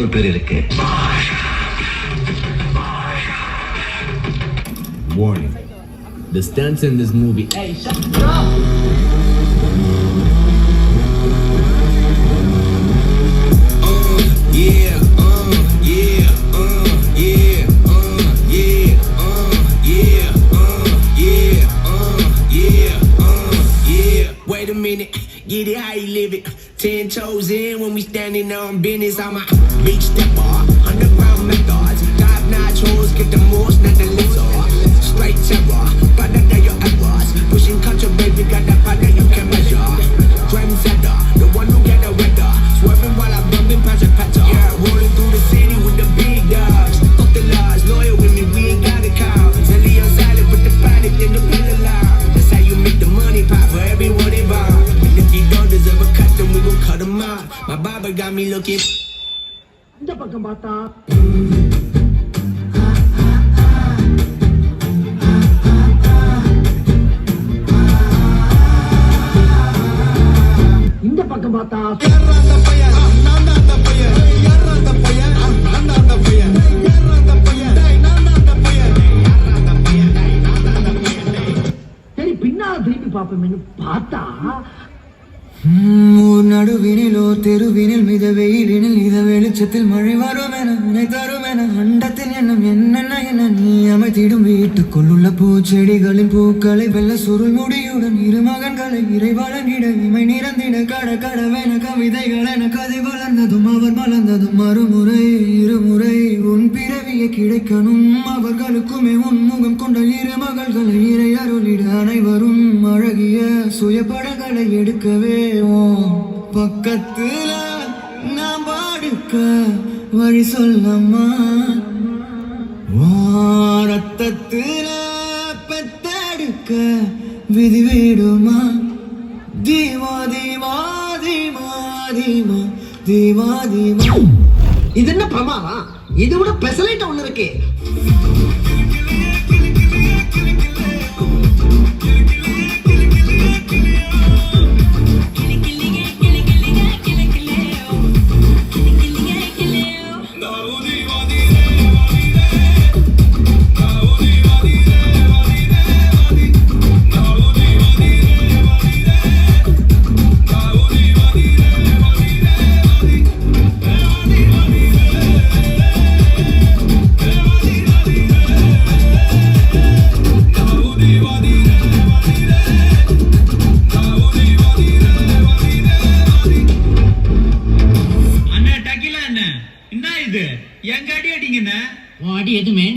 இன்னொரு பேர் இருக்கு. Warning. The stunts in this movie. Hey, shut up! Wait a minute, get it how you live it. 10 toes in when we standing on business. I'm a big stepper, underground methods. Top-notch hoes, get the most, not the little. Straight terror, but that day your errors. Pushing culture, baby, got that body you can measure. Trendsetter, the one who get the weather. Swerving while I'm bumping past a petter. Yeah, rolling through the city with the big dogs. Fuck the laws, loyal with me, we ain't got a cow. Zelly on silent with the panic, then the pedal loud. That's how you make the money pop for everyone involved. And if you don't deserve a cut, then we gon' cut them out. My barber got me looking. இந்த பக்கம் பார்த்தா இந்த பக்கம் பார்த்தா சரி பின்னால திருப்பி பார்ப்போம்னு பார்த்தா நடுவினிலோ தெருவினில் மித வெயிலினில் இத வெளிச்சத்தில் மழை வரும் என வினை தரும் என அண்டத்தின் எண்ணம் என்னென்ன என நீ அமைத்திடும் வீட்டுக்குள்ளுள்ள பூச்செடிகளின் பூக்களை வெள்ள சுருள் முடியுடன் இரு மகன்களை இறைவழங்கிட இமை நிறந்திட கட கடவென கவிதைகள் என கதை வளர்ந்ததும் அவர் மலர்ந்ததும் மறுமுறை இருமுறை உன் பிறவியை கிடைக்கணும் அவர்களுக்குமே உன்முகம் கொண்ட இரு மகள்களை இறை அருளிட அனைவரும் அழகிய சுயப்படங்களை எடுக்கவே பக்கத்துல நாம் பாடுக்க வழி சொல்லம்மா ரத்தத்துல பெத்தெடுக்க விதி விடுமா தீமா தீமா தீமா தீமா தீமா தீமா. இது என்ன பிரமாதம்? இது விட பெசலைட் ஒண்ணு இருக்கு. எங்க அடி அடிங்கண்ண அடி எதுமே